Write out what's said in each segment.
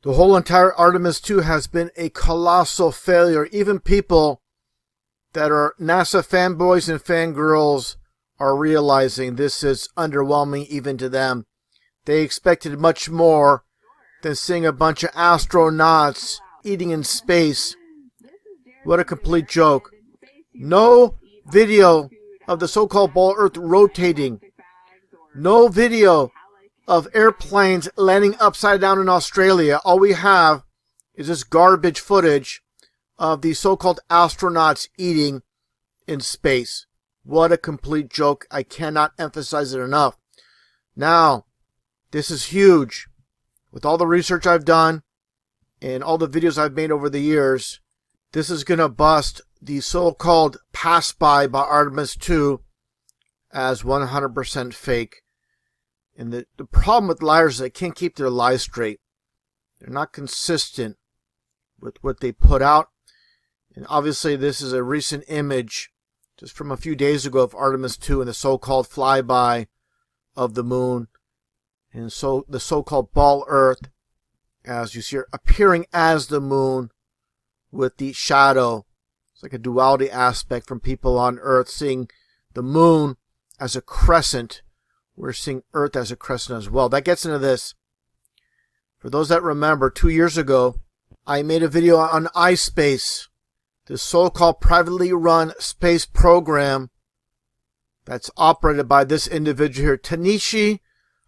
The whole entire Artemis 2 has been a colossal failure. Even people that are NASA fanboys and fangirls are realizing this is underwhelming even to them. They expected much more than seeing a bunch of astronauts eating in space. What a complete joke. No video of the so-called ball Earth rotating. No video of airplanes landing upside down in Australia. All we have is this garbage footage of the so-called astronauts eating in space. What a complete joke. I cannot emphasize it enough. Now, this is huge. With all the research I've done and all the videos I've made over the years, this is going to bust the so-called pass-by Artemis 2 as 100% fake. And the problem with liars is they can't keep their lies straight. They're not consistent with what they put out. And obviously this is a recent image just from a few days ago of Artemis 2 and the so-called flyby of the moon. And so the so-called ball Earth, as you see, appearing as the moon with the shadow. It's like a duality aspect from people on Earth seeing the moon as a crescent. We're seeing Earth as a crescent as well. That gets into this. For those that remember, 2 years ago, I made a video on iSpace, the so-called privately run space program that's operated by this individual here, Tanishi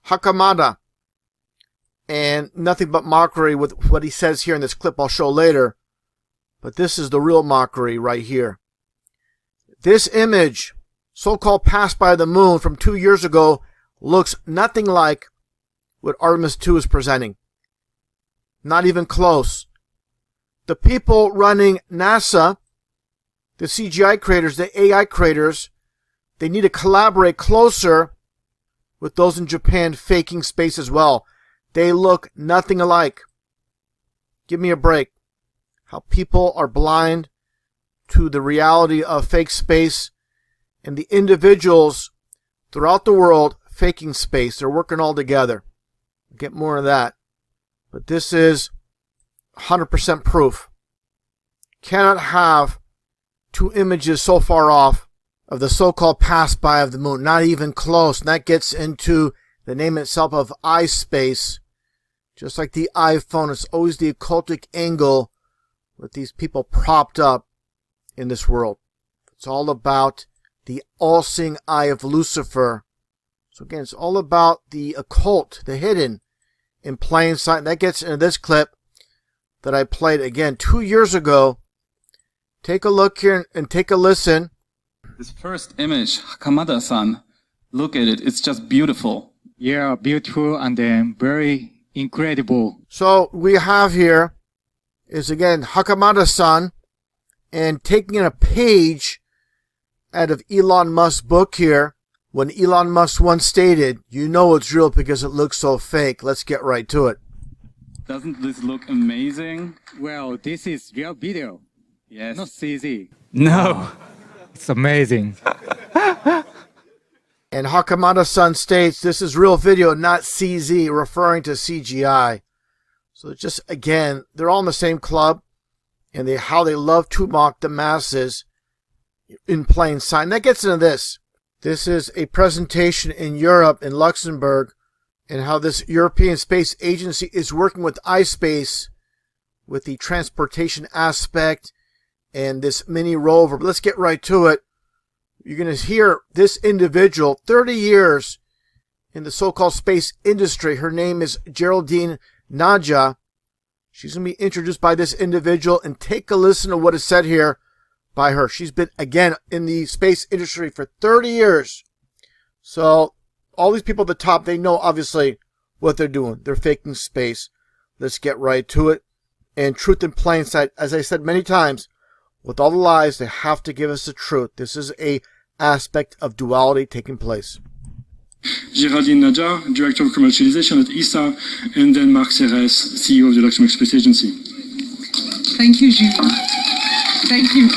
Hakamada. And nothing but mockery with what he says here in this clip I'll show later. But this is the real mockery right here. This image, so-called pass by the moon from 2 years ago, looks nothing like what Artemis 2 is presenting. Not even close. The people running NASA, the CGI creators, the AI creators, they need to collaborate closer with those in Japan faking space as well. They look nothing alike. Give me a break. How people are blind to the reality of fake space and the individuals throughout the world faking space. They're working all together. We'll get more of that. But this is 100% proof. Cannot have two images so far off of the so-called pass-by of the moon. Not even close. And that gets into the name itself of iSpace. Just like the iPhone, it's always the occultic angle with these people propped up in this world. It's all about the all-seeing eye of Lucifer. So again, it's all about the occult, the hidden, in plain sight. And that gets into this clip that I played again 2 years ago. Take a look here and take a listen. This first image, Hakamada-san, look at it. It's just beautiful. Yeah, beautiful and then very incredible. So we have here is again Hakamada-san, and taking a page out of Elon Musk's book here. When Elon Musk once stated, you know it's real because it looks so fake. Let's get right to it. Doesn't this look amazing? Well, this is real video, Yes. not CG. No, it's amazing. And Hakamada-san states this is real video, not CZ, referring to CGI. So just again, they're all in the same club, and how they love to mock the masses in plain sight. And that gets into this. This is a presentation in Europe, in Luxembourg, and how this European Space Agency is working with iSpace with the transportation aspect and this mini rover. But let's get right to it. You're going to hear this individual, 30 years in the so-called space industry. Her name is Geraldine Nadja. She's going to be introduced by this individual, and take a listen to what is said here by her. She's been, again, in the space industry for 30 years. So all these people at the top, they know obviously what they're doing. They're faking space. Let's get right to it. And truth in plain sight, as I said many times, with all the lies, they have to give us the truth. This is a aspect of duality taking place. Geraldine Nadja, Director of Commercialization at ESA, and then Marc Serres, CEO of the Luxembourg Space Agency. Thank you, Gilles. Thank you.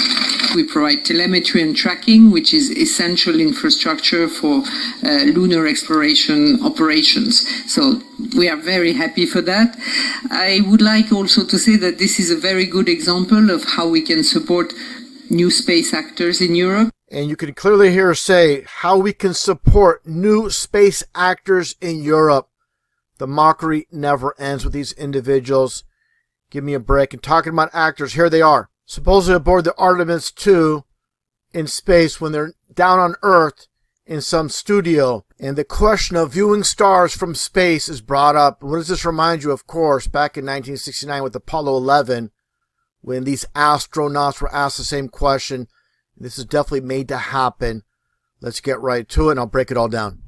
We provide telemetry and tracking, which is essential infrastructure for lunar exploration operations. So we are very happy for that. I would like also to say that this is a very good example of how we can support new space actors in Europe. And you can clearly hear her say how we can support new space actors in Europe. The mockery never ends with these individuals. Give me a break. And talking about actors, here they are. Supposedly aboard the Artemis 2 in space when they're down on Earth in some studio. And the question of viewing stars from space is brought up. What does this remind you? Of course, back in 1969 with Apollo 11, when these astronauts were asked the same question. This is definitely made to happen. Let's get right to it, and I'll break it all down.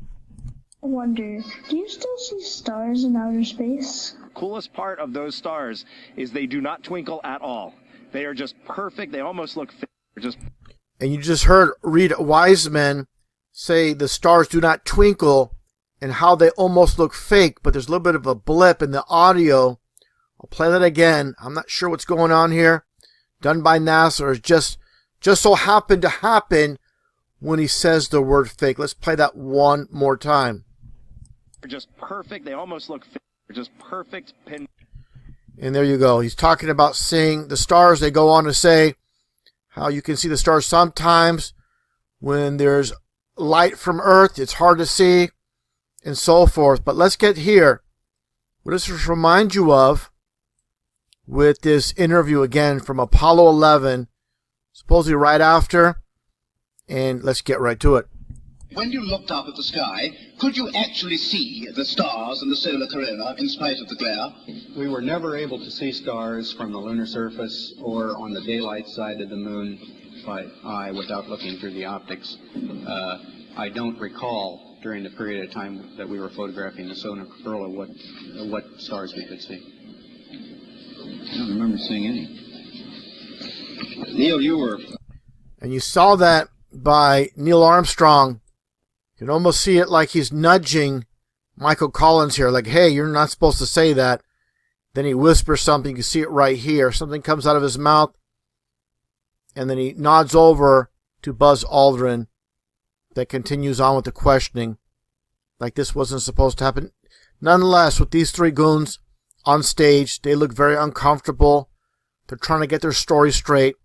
I wonder, do you still see stars in outer space? Coolest part of those stars is they do not twinkle at all. They are just perfect. They almost look just. And you just heard Reed Wiseman say the stars do not twinkle and how they almost look fake, but there's a little bit of a blip in the audio. I'll play that again. I'm not sure what's going on here. Done by NASA, or just so happened to happen when he says the word fake. Let's play that one more time. They're just perfect. They almost look fake. They're just perfect pin. And there you go. He's talking about seeing the stars. They go on to say how you can see the stars sometimes when there's light from Earth. It's hard to see and so forth. But let's get here. What does this remind you of with this interview again from Apollo 11, supposedly right after? And let's get right to it. When you looked up at the sky, could you actually see the stars and the solar corona in spite of the glare? We were never able to see stars from the lunar surface or on the daylight side of the moon by eye without looking through the optics. I don't recall during the period of time that we were photographing the solar corona what stars we could see. I don't remember seeing any. Neil, you were... And you saw that by Neil Armstrong. You can almost see it like he's nudging Michael Collins here, like, hey, you're not supposed to say that. Then he whispers something. You can see it right here. Something comes out of his mouth. And then he nods over to Buzz Aldrin that continues on with the questioning like this wasn't supposed to happen. Nonetheless, with these three goons on stage, they look very uncomfortable. They're trying to get their story straight.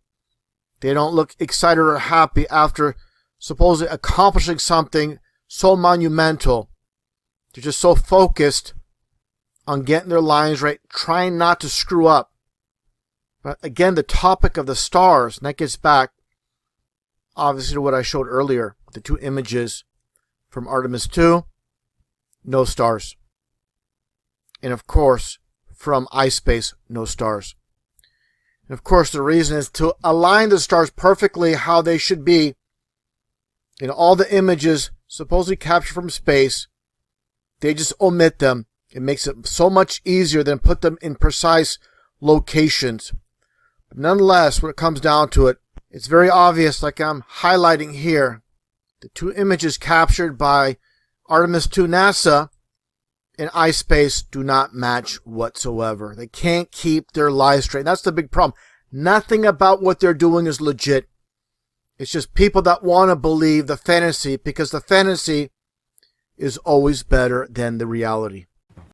They don't look excited or happy after supposedly accomplishing something so monumental. They're just so focused on getting their lines right, trying not to screw up. But again, the topic of the stars, and that gets back obviously to what I showed earlier, the two images from Artemis 2, no stars. And of course, from iSpace, no stars. And of course, the reason is to align the stars perfectly how they should be in all the images supposedly captured from space. They just omit them. It makes it so much easier than put them in precise locations. But nonetheless, when it comes down to it, it's very obvious, like I'm highlighting here. The two images captured by Artemis 2 NASA and iSpace do not match whatsoever. They can't keep their lies straight. And that's the big problem. Nothing about what they're doing is legit. It's just people that want to believe the fantasy, because the fantasy is always better than the reality.